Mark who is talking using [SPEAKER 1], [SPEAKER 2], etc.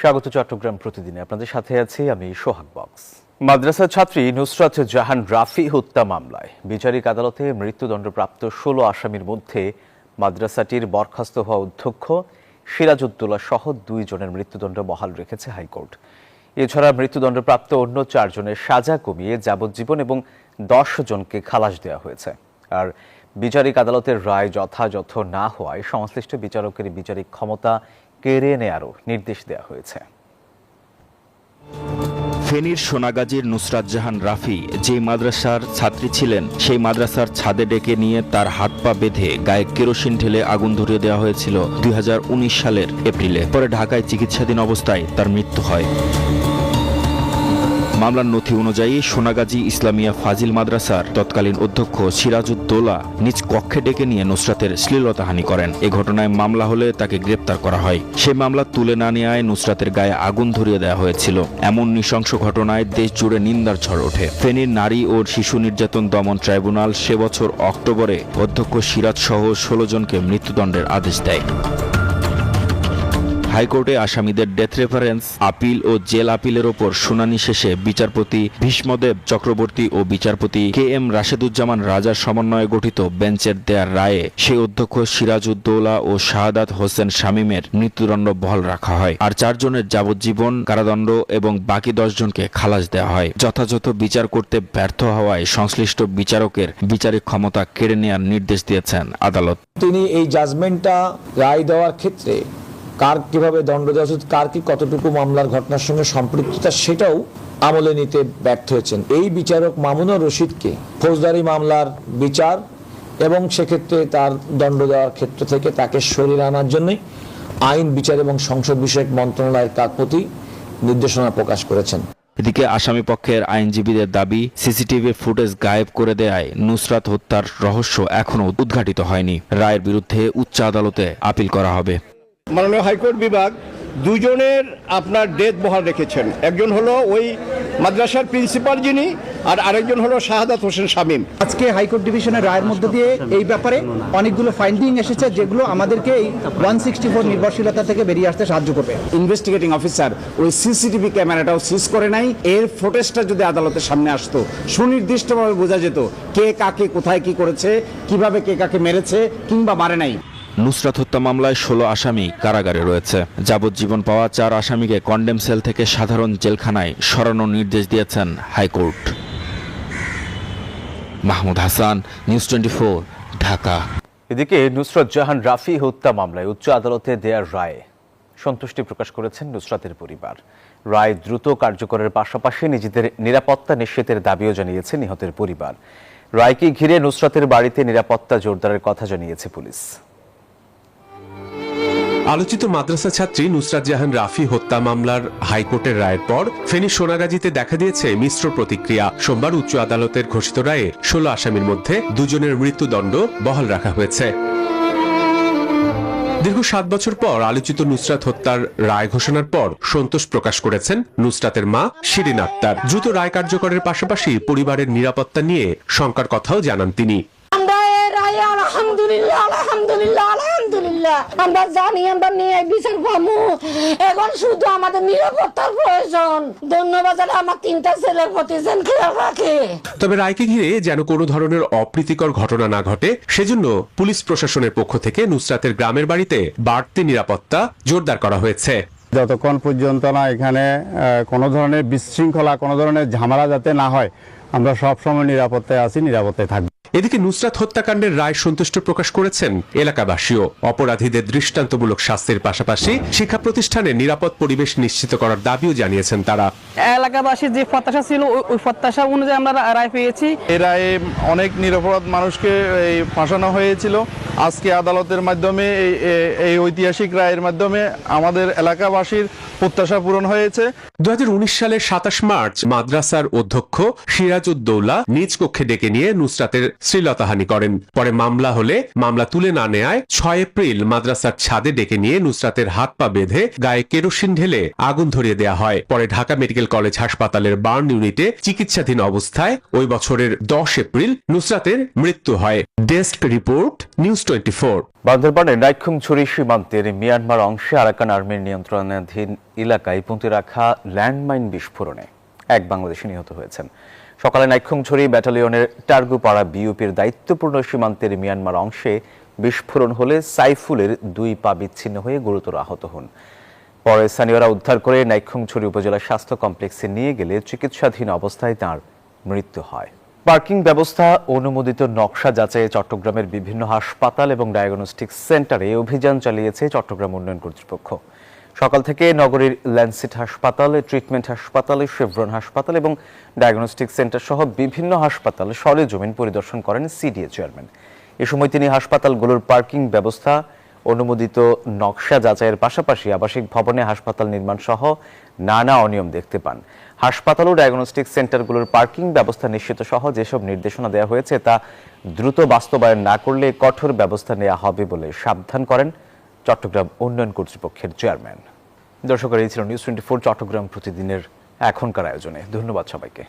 [SPEAKER 1] স্বাগত চট্টগ্রাম প্রতিদিনে, আপনাদের সাথে আছি আমি সোহাগ বক্স। মাদ্রাসা ছাত্রী নুসরাত জাহান রাফি হত্যা মামলায় বিচারিক আদালতে মৃত্যুদণ্ডপ্রাপ্ত ১৬ আসামির মধ্যে মাদ্রাসাটির বরখাস্ত হওয়া অধ্যক্ষ সিরাজউদ্দৌলা সহ ২ জনের মৃত্যুদণ্ড বহাল রেখেছে হাইকোর্ট। এছাড়া মৃত্যুদণ্ডপ্রাপ্ত অন্য ৪ জনের সাজা কমিয়ে যাবজ্জীবন এবং ১০ জনকে খালাস দেওয়া হয়েছে। আর বিচারিক আদালতের রায় যথাযথ না হওয়ায় সংশ্লিষ্ট বিচারকের বিচারিক ক্ষমতা কেড়ে নেয়ারও নির্দেশ দেওয়া হয়েছে।
[SPEAKER 2] ফেনীর সোনাগাজীর নুসরাত জাহান রাফি যে মাদ্রাসার ছাত্রী ছিলেন, সেই মাদ্রাসার ছাদে ডেকে নিয়ে তার হাত পা বেঁধে গায়ে কেরোসিন ঢেলে আগুন ধরিয়ে দেওয়া হয়েছিল ২০১৯ সালের এপ্রিলে। পরে ঢাকায় চিকিৎসাধীন অবস্থায় তার মৃত্যু হয়। মামলার নথি অনুযায়ী সোনাগাজী ইসলামিয়া ফাজিল মাদ্রাসার তৎকালীন অধ্যক্ষ সিরাজউদ্দৌলা নিজ কক্ষে ডেকে নিয়ে নুসরাতের শ্লীলতাহানি করেন। এ ঘটনায় মামলা হলে তাকে গ্রেপ্তার করা হয়। সেই মামলা তুলে না নেওয়ায় নুসরাতের গায়ে আগুন ধরিয়ে দেওয়া হয়েছিল। এমন নৃশংস ঘটনায় দেশ জুড়ে নিন্দার ঝড় ওঠে। ফেনীর নারী ও শিশু নির্যাতন দমন ট্রাইব্যুনাল সে বছর অক্টোবরে অধ্যক্ষ সিরাজ সহ ১৬ জনকে মৃত্যুদণ্ডের আদেশ দেয়। হাইকোর্টে আসামিদের ডেথ রেফারেন্স, আপিল ও জেল আপিলের ওপর শুনানি শেষে বিচারপতি ভীষ্মদেব চক্রবর্তী ও বিচারপতি কে এম রাশেদুজ্জামান রাজার সমন্বয়ে গঠিত বেঞ্চের দেয়ার রায়ে সেই অধ্যক্ষ সিরাজউদ্দৌলা ও শাহাদাত হোসেন শামীমের মৃত্যুদণ্ড বহাল রাখা হয়। আর ৪ জনের যাবজ্জীবন কারাদণ্ড এবং বাকি ১০ জনকে খালাস দেওয়া হয়। যথাযথ বিচার করতে ব্যর্থ হওয়ায় সংশ্লিষ্ট বিচারকের বিচারিক ক্ষমতা কেড়ে নেওয়ার নির্দেশ দিয়েছেন আদালত।
[SPEAKER 3] তিনি এই জাজমেন্টটা রায় দেওয়ার ক্ষেত্রে কার কিভাবে দণ্ড দেওয়া উচিত, কার কি কতটুকু মামলার ঘটনার সঙ্গে সম্পৃক্ততা, সেটাও আমলে নিতে ব্যর্থ হয়েছেন। এই বিচারক মামুনুর রশিদকে ফৌজদারি মামলার বিচার এবং সেক্ষেত্রে তার দণ্ড দেওয়ার ক্ষেত্র থেকে তাকে সরিয়ে আনার জন্যই আইন, বিচার এবং সংসদ বিষয়ক মন্ত্রণালয়ের প্রতি নির্দেশনা প্রকাশ করেছেন।
[SPEAKER 2] এদিকে আসামি পক্ষের আইনজীবীদের দাবি, সিসিটিভি ফুটেজ গায়েব করে দেয়ায় নুসরাত হত্যার রহস্য এখনও উদ্ঘাটিত হয়নি। রায়ের বিরুদ্ধে উচ্চ আদালতে আপিল করা হবে।
[SPEAKER 4] মাননীয় হাইকোর্ট বিভাগ ২ জনের আপনার ডেথ বহাল রেখেছেন। একজন হলো ওই মাদ্রাসার প্রিন্সিপাল যিনি, আর আরেকজন হলো শাহাদাত হোসেন শামীম।
[SPEAKER 5] আজকে হাইকোর্ট ডিভিশনের রায়ের মধ্য দিয়ে এই ব্যাপারে অনেকগুলো ফাইন্ডিং এসেছে, যেগুলো আমাদেরকে এই 164 নির্ভরশীলতা থেকে বেরিয়ে আসতে সাহায্য করবে।
[SPEAKER 6] ইনভেস্টিগেটিং অফিসার ওই সিসিটিভি ক্যামেরাটাও সিজ করে নাই। এর ফুটেজটা যদি আদালতের সামনে আসতো, সুনির্দিষ্টভাবে বোঝা যেত কে কাকে কোথায় কি করেছে, কিভাবে কে কাকে মেরেছে কিংবা মারে নাই।
[SPEAKER 2] নুসরাত হত্যা মামলায় ১৬ আসামি কারাগারে রয়েছে। যাবজ্জীবন পাওয়া ৪ আসামিকে কন্ডেম সেল থেকে সাধারণ জেলখানায় সরানোর নির্দেশ দিয়েছেন হাইকোর্ট। মাহমুদ হাসান, নিউজ 24, ঢাকা।
[SPEAKER 1] এদিকে নুসরাত জাহান রাফি হত্যা মামলায় উচ্চ আদালতে দেয়ার রায়ে সন্তুষ্টি প্রকাশ করেছেন নুসরাতের পরিবার। রায় দ্রুত কার্যকরের পাশাপাশি নিজেদের নিরাপত্তা নিশ্চিতের দাবিও জানিয়েছে নিহতের পরিবার। রায়কে ঘিরে নুসরাতের বাড়িতে নিরাপত্তা জোরদারের কথা জানিয়েছে পুলিশ।
[SPEAKER 7] আলোচিত মাদ্রাসা ছাত্রী নুসরাত জাহান রাফি হত্যা মামলার হাইকোর্টের রায়ের পর ফেনীর সোনাগাজীতে দেখা দিয়েছে মিশ্র প্রতিক্রিয়া। সোমবার উচ্চ আদালতের ঘোষিত রায়ে ১৬ আসামির মধ্যে ২ জনের মৃত্যুদণ্ড বহাল রাখা হয়েছে। দীর্ঘ ৭ বছর পর আলোচিত নুসরাত হত্যার রায় ঘোষণার পর সন্তোষ প্রকাশ করেছেন নুসরাতের মা শিরিন আক্তার। দ্রুত রায় কার্যকরের পাশাপাশি পরিবারের নিরাপত্তা নিয়ে শঙ্কার কথাও জানান তিনি।
[SPEAKER 8] আলহামদুলিল্লাহ, আলহামদুলিল্লাহ, আলহামদুলিল্লাহ। আমরা জানি আমরা নিয়ে বিচার পাবো, এখন শুধু আমাদের নিরাপত্তার প্রয়োজন। ধন্যবাদ আমার 3টা ছেলের প্রতি যেন খেয়াল রাখে।
[SPEAKER 7] তবে রায়কে ঘিরে যেন কোনো ধরনের অপ্রীতিকর ঘটনা না ঘটে, সেজন্য পুলিশ প্রশাসনের পক্ষ থেকে নুসরাতের গ্রামের বাড়িতে বাড়তি নিরাপত্তা জোরদার করা হয়েছে।
[SPEAKER 9] যতক্ষণ পর্যন্ত না এখানে কোনো ধরনের বিশৃঙ্খলা, কোনো ধরনের ঝামেলা যাতে না হয়, আমরা সবসময় নিরাপত্তায় আছি, নিরাপত্তায় থাকবো।
[SPEAKER 7] এদিকে নুসরাত হত্যাকাণ্ডের রায় সন্তুষ্ট প্রকাশ করেছেন এলাকাবাসীও। অপরাধীদের দৃষ্টান্তমূলক শাস্তির পাশাপাশি শিক্ষা প্রতিষ্ঠানে নিরাপদ পরিবেশ নিশ্চিত করার দাবিও জানিয়েছেন তারা।
[SPEAKER 10] এলাকাবাসীর যে প্রত্যাশা ছিল ওই প্রত্যাশা অনুযায়ী আমরা রায় পেয়েছি।
[SPEAKER 11] এই রায়ে অনেক নিরপরাধ মানুষকে ফাঁসানো হয়েছিল। আজকে আদালতের মাধ্যমে এই ঐতিহাসিক রায়ের মাধ্যমে আমাদের এলাকাবাসীর প্রত্যাশা পূরণ হয়েছে।
[SPEAKER 7] ২০১৯ সালের ২৭ মার্চ মাদ্রাসার অধ্যক্ষ সিরাজউদ্দৌলা নিজ কক্ষে ডেকে নিয়ে নুসরাতের শ্লীলতাহানি করেন। পরে মামলা হলে মামলা তুলে না নেয়ায় ৬ এপ্রিল মাদ্রাসার ছাদে ডেকে নিয়ে নুসরাতের হাত পা বেঁধে গায়ে কেরোসিন ঢেলে আগুন ধরিয়ে দেওয়া হয়। পরে ঢাকা মেডিকেল কলেজ হাসপাতালের বার্ন ইউনিটে চিকিৎসাধীন অবস্থায় ওই বছরের ১০ এপ্রিল নুসরাতের মৃত্যু হয়। Desk report, news 24।
[SPEAKER 1] বান্দরবানের নাইক্ষ্যংছড়ি সীমান্তের মিয়ানমার অংশে আরাকান আর্মির নিয়ন্ত্রণাধীন এলাকায় পুঁতে রাখা ল্যান্ডমাইন বিস্ফোরণে এক বাংলাদেশি নিহত হয়েছেন। সকালে নাইক্ষ্যংছড়ি ব্যাটালিয়নের টার্গুপাড়া বিউপির দায়িত্বপূর্ণ সীমান্তের মিয়ানমার অংশে বিস্ফোরণ হলে সাইফুলের 2 পা বিচ্ছিন্ন হয়ে গুরুতর আহত হন। পরে স্থানীয়রা উদ্ধার করে নাইক্ষ্যংছড়ি উপজেলা স্বাস্থ্য কমপ্লেক্সে নিয়ে গেলে চিকিৎসাধীন অবস্থায় তাঁর মৃত্যু হয়। পার্কিং ব্যবস্থা অনুমোদিত নকশা যাচাইয়ে চট্টগ্রামের বিভিন্ন হাসপাতাল এবং ডায়াগনস্টিক সেন্টারে অভিযান চালিয়েছে চট্টগ্রাম উন্নয়ন কর্তৃপক্ষ। সকাল থেকে নগরীর ল্যান্ডসিট হাসপাতাল, ট্রিটমেন্ট হাসপাতাল, শেভরন হাসপাতাল এবং ডায়াগনস্টিক সেন্টার সহ বিভিন্ন হাসপাতাল সরেজমিন পরিদর্শন করেন সিডিএ চেয়ারম্যান। এ সময় তিনি হাসপাতালগুলোর পার্কিং ব্যবস্থা, অনুমোদিত নকশা যাচাইয়ের পাশাপাশি আবাসিক ভবনে হাসপাতাল নির্মাণ সহ নানা অনিয়ম দেখতে পান। হাসপাতাল ও ডায়াগনস্টিক সেন্টারগুলোর পার্কিং ব্যবস্থা নিশ্চিত সহ যেসব নির্দেশনা দেওয়া হয়েছে তা দ্রুত বাস্তবায়ন না করলে কঠোর ব্যবস্থা নেওয়া হবে বলে সাবধান করেন চট্টগ্রাম উন্নয়ন কর্তৃপক্ষের চেয়ারম্যান। দর্শক, এই ছিল নিউজ 24 চট্টগ্রাম প্রতিদিনের এখনকার আয়োজনে। ধন্যবাদ সবাইকে।